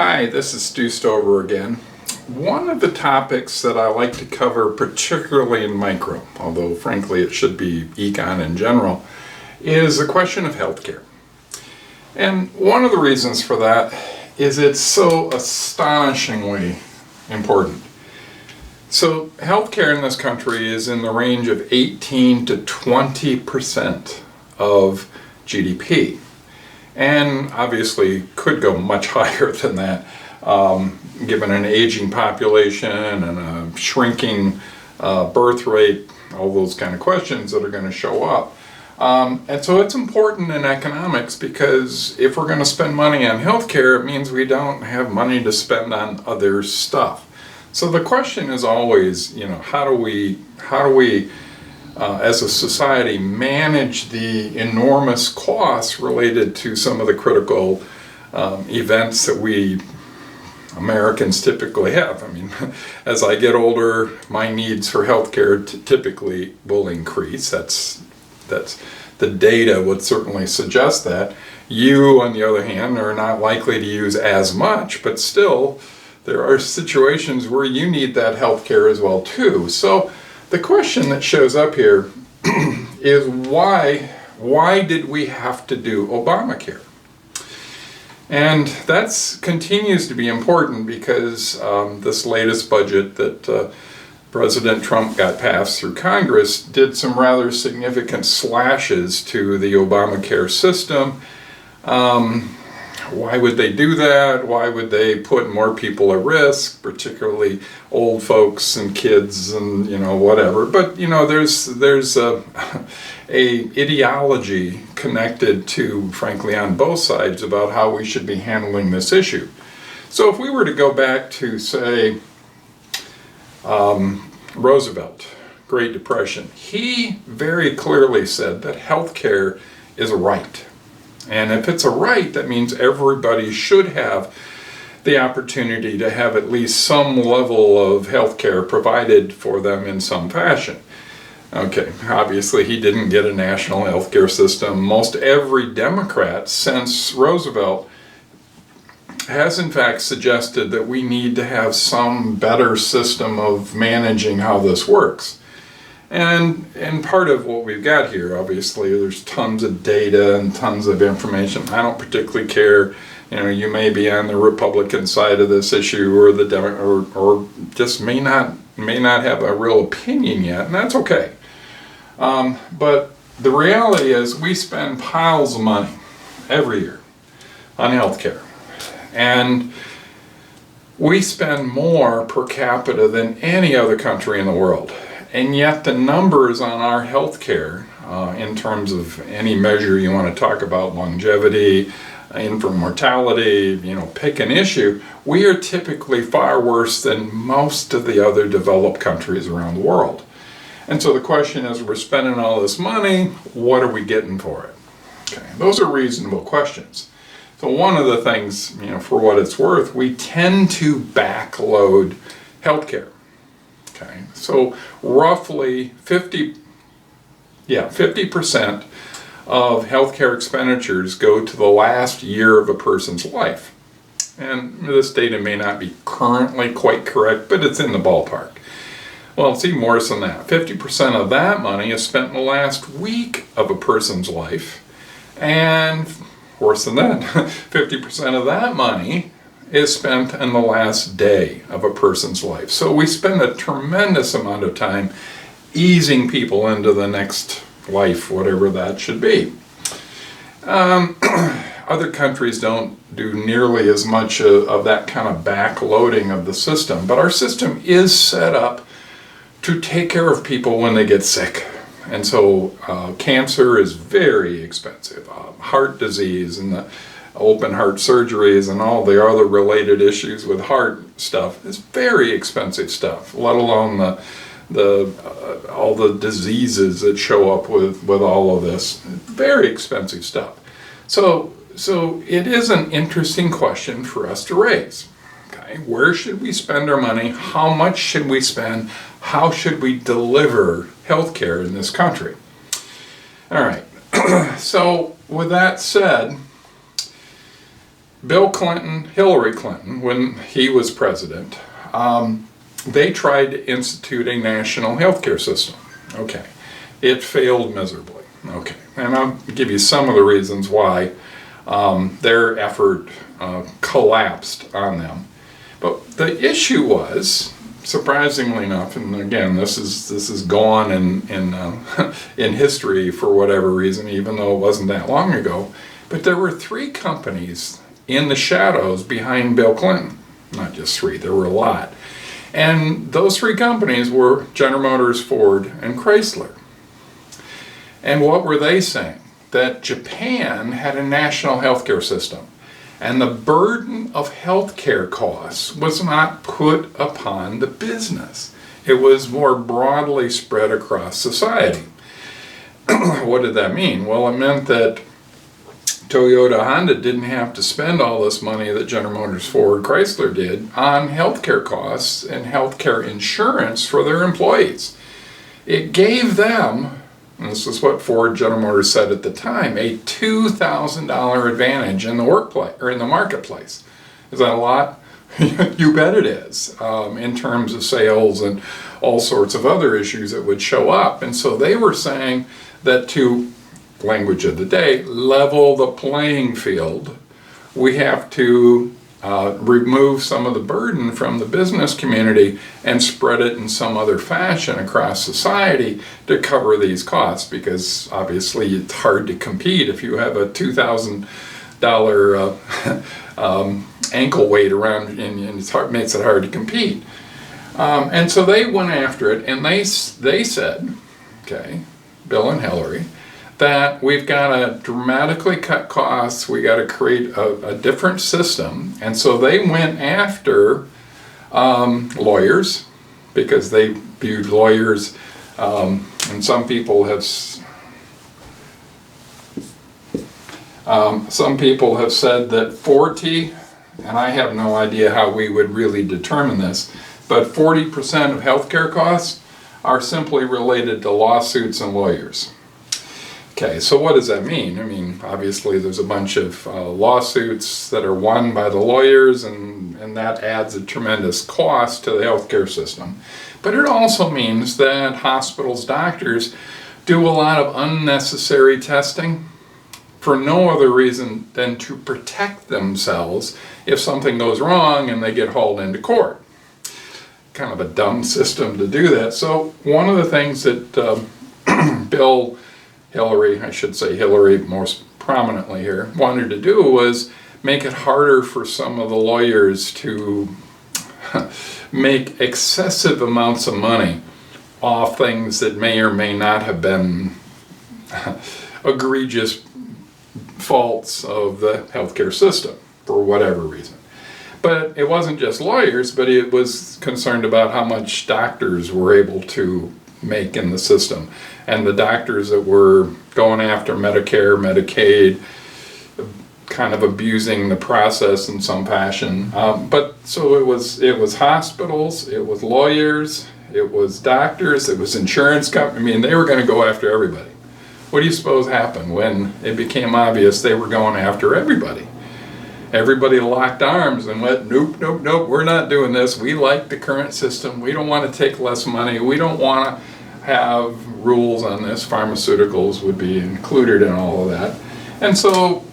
Hi, this is Stu Stover again. One of the topics that I like to cover, particularly in micro, although frankly it should be Econ in general, is the question of healthcare. And one of the reasons for that is it's so astonishingly important. So healthcare in this country is in the range of 18 to 20% of GDP. And obviously could go much higher than that, given an aging population and a shrinking birth rate, all those kind of questions that are going to show up. And so it's important in economics because if we're going to spend money on healthcare, it means we don't have money to spend on other stuff. So the question is always, how do we as a society manage the enormous costs related to some of the critical events that we Americans typically have. I mean, as I get older, my needs for healthcare typically will increase. That's the data would certainly suggest that. You, on the other hand, are not likely to use as much, but still, there are situations where you need that healthcare as well too. So the question that shows up here is why did we have to do Obamacare? And that continues to be important because this latest budget that President Trump got passed through Congress did some rather significant slashes to the Obamacare system. Why would they do that? Why would they put more people at risk, particularly old folks and kids and whatever? But there's a ideology connected to, frankly, on both sides about how we should be handling this issue. So if we were to go back to, say, Roosevelt, Great Depression, he very clearly said that healthcare is a right. And if it's a right, that means everybody should have the opportunity to have at least some level of health care provided for them in some fashion. Okay, obviously he didn't get a national health care system. Most every Democrat since Roosevelt has in fact suggested that we need to have some better system of managing how this works. And part of what we've got here, obviously, there's tons of data and tons of information. I don't particularly care. You may be on the Republican side of this issue, or the or just may not have a real opinion yet, and that's okay. But the reality is, we spend piles of money every year on healthcare, and we spend more per capita than any other country in the world. And yet the numbers on our health care, in terms of any measure you want to talk about, longevity, infant mortality, pick an issue, we are typically far worse than most of the other developed countries around the world. And so the question is, we're spending all this money, what are we getting for it? Okay, those are reasonable questions. So one of the things, for what it's worth, we tend to backload healthcare. Okay, so roughly 50% of healthcare expenditures go to the last year of a person's life. And this data may not be currently quite correct, but it's in the ballpark. Well, it's even worse than that. 50% of that money is spent in the last week of a person's life. And worse than that, 50% of that money is spent in the last day of a person's life. So we spend a tremendous amount of time easing people into the next life, whatever that should be. Other countries don't do nearly as much of that kind of backloading of the system, but our system is set up to take care of people when they get sick. And so cancer is very expensive. Heart disease and the open heart surgeries and all the other related issues with heart stuff is very expensive stuff, let alone all the diseases that show up with all of this. Very expensive stuff. So it is an interesting question for us to raise. Okay, where should we spend our money? How much should we spend? How should we deliver healthcare in this country? All right. So with that said, Bill Clinton, Hillary Clinton, when he was president, they tried to institute a national healthcare system. Okay. It failed miserably. Okay. And I'll give you some of the reasons why their effort collapsed on them. But the issue was, surprisingly enough, and again, this is gone in history for whatever reason, even though it wasn't that long ago. But there were 3 companies in the shadows behind Bill Clinton. Not just 3, there were a lot. And those 3 companies were General Motors, Ford, and Chrysler. And what were they saying? That Japan had a national healthcare system, and the burden of healthcare costs was not put upon the business. It was more broadly spread across society. What did that mean? Well, it meant that Toyota, Honda didn't have to spend all this money that General Motors, Ford, Chrysler did on healthcare costs and healthcare insurance for their employees. It gave them, and this is what Ford, General Motors said at the time, a $2,000 advantage in the workplace or in the marketplace. Is that a lot? You bet it is, in terms of sales and all sorts of other issues that would show up. And so they were saying that to, language of the day, level the playing field, we have to remove some of the burden from the business community and spread it in some other fashion across society to cover these costs, because obviously it's hard to compete if you have a $2,000 ankle weight around, and it makes it hard to compete. And so they went after it, and they said, okay, Bill and Hillary, that we've got to dramatically cut costs, we got to create a different system. And so they went after lawyers, because they viewed lawyers, and some people have said that 40, and I have no idea how we would really determine this, but 40% of healthcare costs are simply related to lawsuits and lawyers. Okay, so what does that mean? I mean, obviously there's a bunch of lawsuits that are won by the lawyers, and that adds a tremendous cost to the healthcare system. But it also means that hospitals, doctors do a lot of unnecessary testing for no other reason than to protect themselves if something goes wrong and they get hauled into court. Kind of a dumb system to do that. So one of the things that Hillary, I should say Hillary most prominently here, wanted to do was make it harder for some of the lawyers to make excessive amounts of money off things that may or may not have been egregious faults of the healthcare system for whatever reason. But it wasn't just lawyers, but it was concerned about how much doctors were able to make in the system. And the doctors that were going after Medicare, Medicaid, kind of abusing the process in some fashion. But so it was hospitals, it was lawyers, it was doctors, it was insurance companies. I mean, they were going to go after everybody. What do you suppose happened when it became obvious they were going after everybody? Everybody locked arms and went, nope, nope, nope, we're not doing this. We like the current system. We don't want to take less money. We don't want to have rules on this. Pharmaceuticals would be included in all of that. And so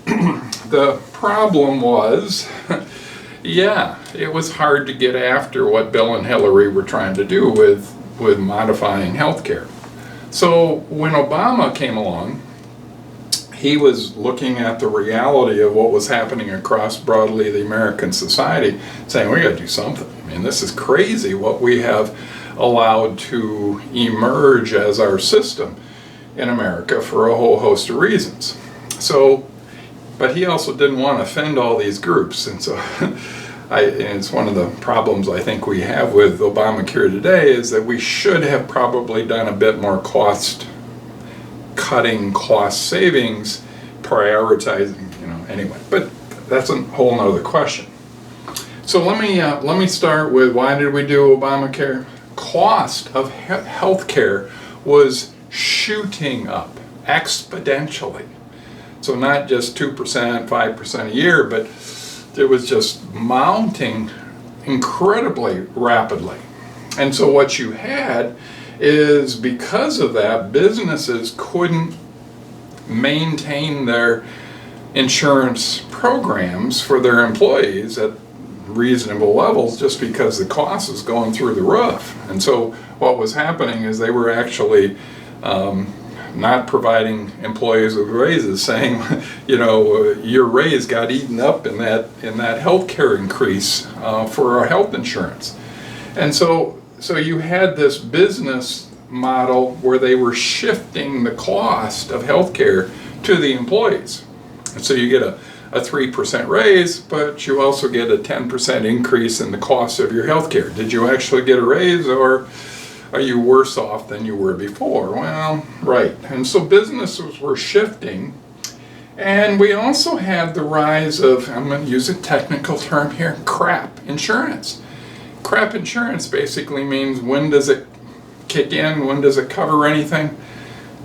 the problem was, yeah, it was hard to get after what Bill and Hillary were trying to do with modifying healthcare. So when Obama came along, he was looking at the reality of what was happening across broadly the American society, saying, we got to do something. I mean, this is crazy what we have allowed to emerge as our system in America for a whole host of reasons. So, but he also didn't want to offend all these groups, and so and it's one of the problems I think we have with Obamacare today is that we should have probably done a bit more cost-cutting, cost savings, prioritizing, anyway. But that's a whole nother question. So let me start with, why did we do Obamacare? Cost of healthcare was shooting up exponentially. So not just 2%, 5% a year, but it was just mounting incredibly rapidly. And so what you had is, because of that, businesses couldn't maintain their insurance programs for their employees at reasonable levels just because the cost is going through the roof. And so what was happening is they were actually not providing employees with raises, saying, your raise got eaten up in that health care increase for our health insurance. And so you had this business model where they were shifting the cost of health care to the employees. And so you get a 3% raise, but you also get a 10% increase in the cost of your health care. Did you actually get a raise, or are you worse off than you were before? Well, right. And so businesses were shifting. And we also had the rise of, I'm going to use a technical term here, crap insurance. Crap insurance basically means, when does it kick in? When does it cover anything?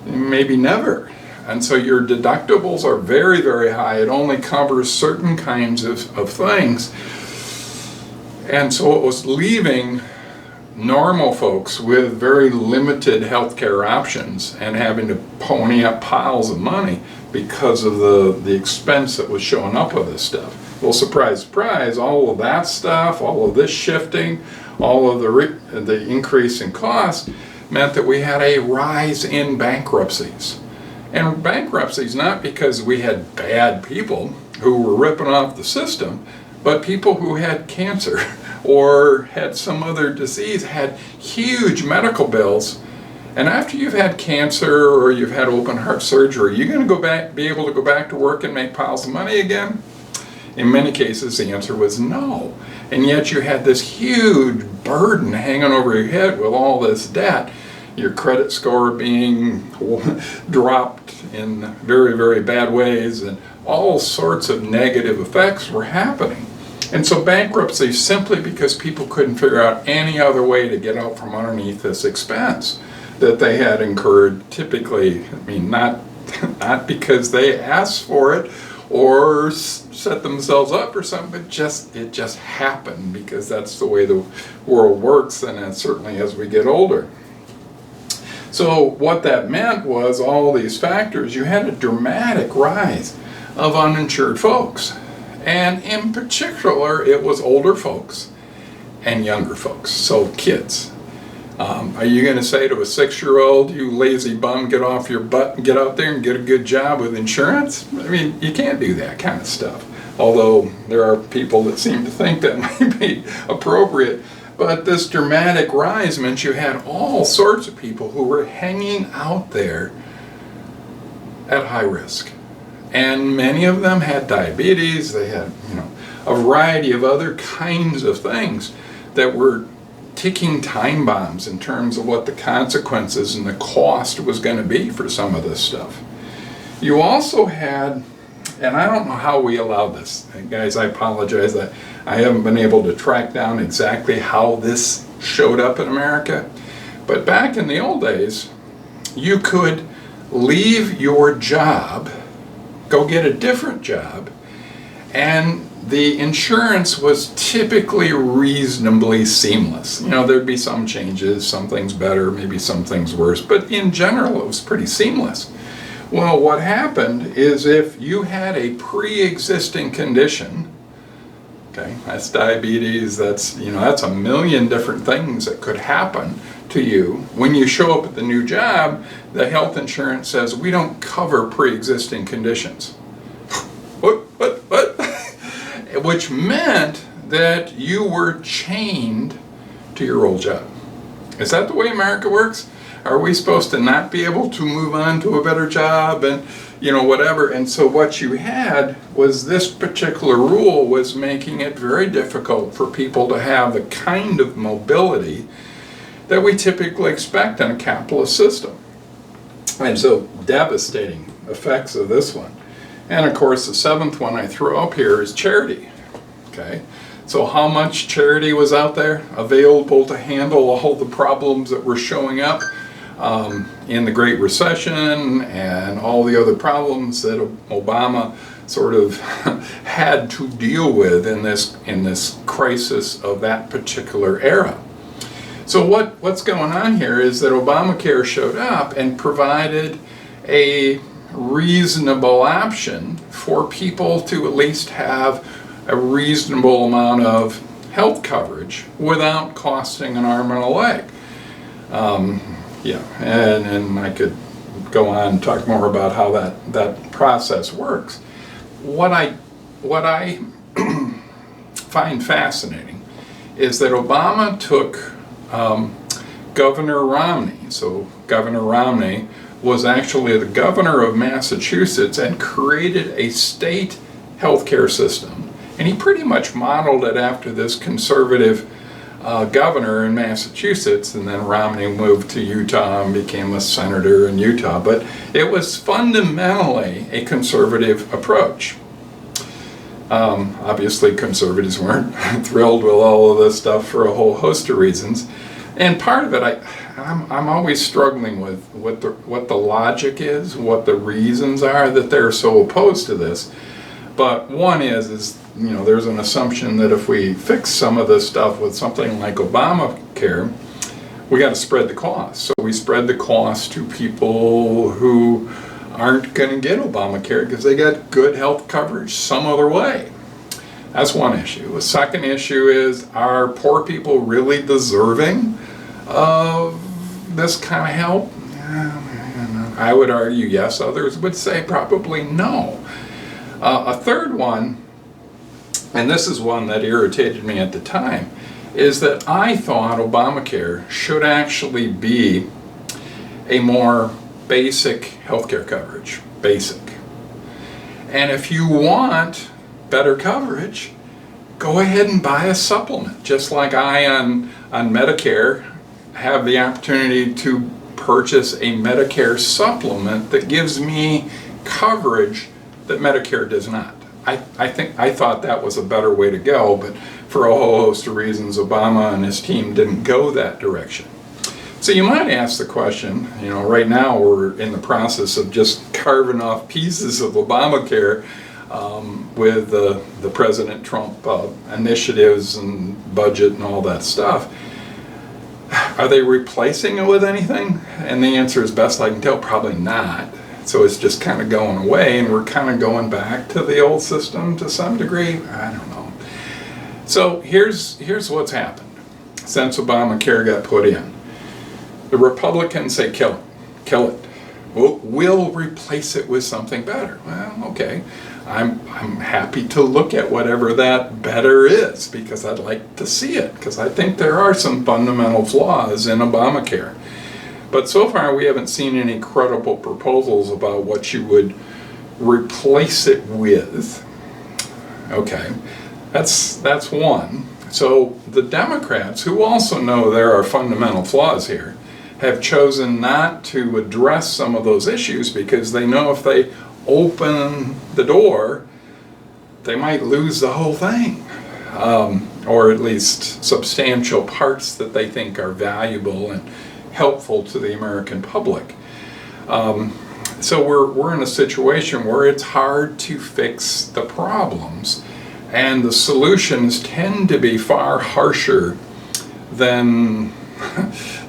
Maybe never. And so your deductibles are very, very high. It only covers certain kinds of things. And so it was leaving normal folks with very limited healthcare options and having to pony up piles of money because of the expense that was showing up with this stuff. Well, surprise, surprise, all of that stuff, all of this shifting, all of the increase in cost meant that we had a rise in bankruptcies. And bankruptcies not because we had bad people who were ripping off the system, but people who had cancer or had some other disease, had huge medical bills. And after you've had cancer or you've had open heart surgery, you're going to be able to go back to work and make piles of money again? In many cases, the answer was no. And yet you had this huge burden hanging over your head with all this debt, your credit score being dropped in very, very bad ways, and all sorts of negative effects were happening. And so bankruptcy, simply because people couldn't figure out any other way to get out from underneath this expense that they had incurred, typically, not because they asked for it or set themselves up for something, but it just happened because that's the way the world works, and certainly as we get older. So what that meant was, all these factors, you had a dramatic rise of uninsured folks. And in particular, it was older folks and younger folks, so kids. Are you going to say to a 6-year-old, you lazy bum, get off your butt and get out there and get a good job with insurance? You can't do that kind of stuff. Although there are people that seem to think that might be appropriate. But this dramatic rise meant you had all sorts of people who were hanging out there at high risk. And many of them had diabetes, they had, a variety of other kinds of things that were ticking time bombs in terms of what the consequences and the cost was going to be for some of this stuff. You also had, and I don't know how we allowed this. Guys, I apologize that I haven't been able to track down exactly how this showed up in America. But back in the old days, you could leave your job, go get a different job, and the insurance was typically reasonably seamless. There'd be some changes, some things better, maybe some things worse, but in general it was pretty seamless. Well, what happened is, if you had a pre-existing condition, okay, that's diabetes, that's a million different things that could happen to you. When you show up at the new job, the health insurance says, we don't cover pre-existing conditions. What? Which meant that you were chained to your old job. Is that the way America works? Are we supposed to not be able to move on to a better job and, whatever? And so what you had was, this particular rule was making it very difficult for people to have the kind of mobility that we typically expect in a capitalist system. And so, devastating effects of this one. And of course, the seventh one I threw up here is charity. Okay, so how much charity was out there available to handle all the problems that were showing up? in the Great Recession and all the other problems that Obama sort of had to deal with in this crisis of that particular era. So what's going on here is that Obamacare showed up and provided a reasonable option for people to at least have a reasonable amount of health coverage without costing an arm and a leg. And I could go on and talk more about how that process works. What I find fascinating is that Obama took Governor Romney. So Governor Romney was actually the governor of Massachusetts and created a state healthcare system. And he pretty much modeled it after this conservative governor in Massachusetts, and then Romney moved to Utah and became a senator in Utah. But it was fundamentally a conservative approach. Obviously, conservatives weren't thrilled with all of this stuff for a whole host of reasons. And part of it, I'm always struggling with what the logic is, what the reasons are that they're so opposed to this. But one is there's an assumption that if we fix some of this stuff with something like Obamacare, we got to spread the cost. So we spread the cost to people who aren't going to get Obamacare because they got good health coverage some other way. That's one issue. The second issue is, are poor people really deserving of this kind of help? I would argue yes. Others would say probably no. A third one, and this is one that irritated me at the time, is that I thought Obamacare should actually be a more basic healthcare coverage. Basic. And if you want better coverage, go ahead and buy a supplement. Just like I on Medicare have the opportunity to purchase a Medicare supplement that gives me coverage that Medicare does not. I thought that was a better way to go, but for a whole host of reasons, Obama and his team didn't go that direction. So you might ask the question, right now we're in the process of just carving off pieces of Obamacare with the President Trump initiatives and budget and all that stuff. Are they replacing it with anything? And the answer is, best I can tell, probably not. So it's just kind of going away, and we're kind of going back to the old system to some degree. I don't know. So here's what's happened since Obamacare got put in. The Republicans say kill it. We'll replace it with something better. Well, okay. I'm happy to look at whatever that better is, because I'd like to see it, because I think there are some fundamental flaws in Obamacare. But so far we haven't seen any credible proposals about what you would replace it with. Okay, that's one. So the Democrats, who also know there are fundamental flaws here, have chosen not to address some of those issues because they know if they open the door, they might lose the whole thing, or at least substantial parts that they think are valuable and helpful to the American public. So we're in a situation where it's hard to fix the problems, and the solutions tend to be far harsher than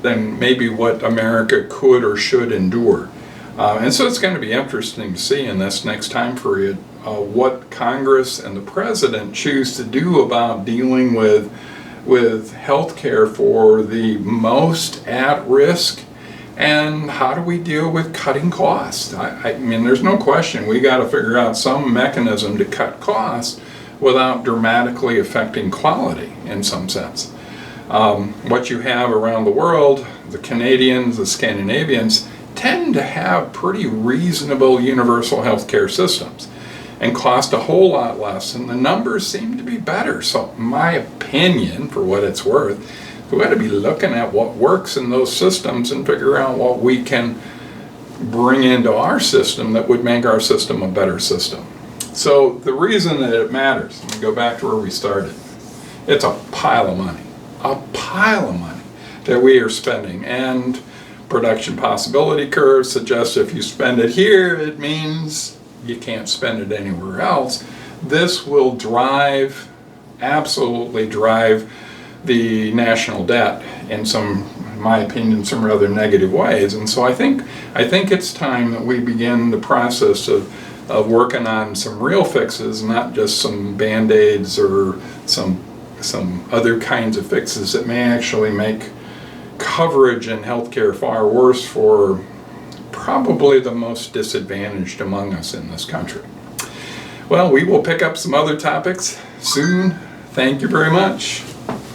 maybe what America could or should endure. And so it's going to be interesting to see in this next time period what Congress and the President choose to do about dealing with health care for the most at risk, and how do we deal with cutting costs? I mean, there's no question we got to figure out some mechanism to cut costs without dramatically affecting quality in some sense. What you have around the world, the Canadians, the Scandinavians, tend to have pretty reasonable universal health care systems and cost a whole lot less, and the numbers seem to be better. So in my opinion, for what it's worth, we got to be looking at what works in those systems and figure out what we can bring into our system that would make our system a better system. So the reason that it matters, let me go back to where we started, it's a pile of money that we are spending, and production possibility curve suggests if you spend it here, it means you can't spend it anywhere else. This will drive, absolutely drive, the national debt in some, in my opinion, some rather negative ways. And so I think it's time that we begin the process of working on some real fixes, not just some band-aids or some other kinds of fixes that may actually make coverage in healthcare far worse for probably the most disadvantaged among us in this country. Well, we will pick up some other topics soon. Thank you very much.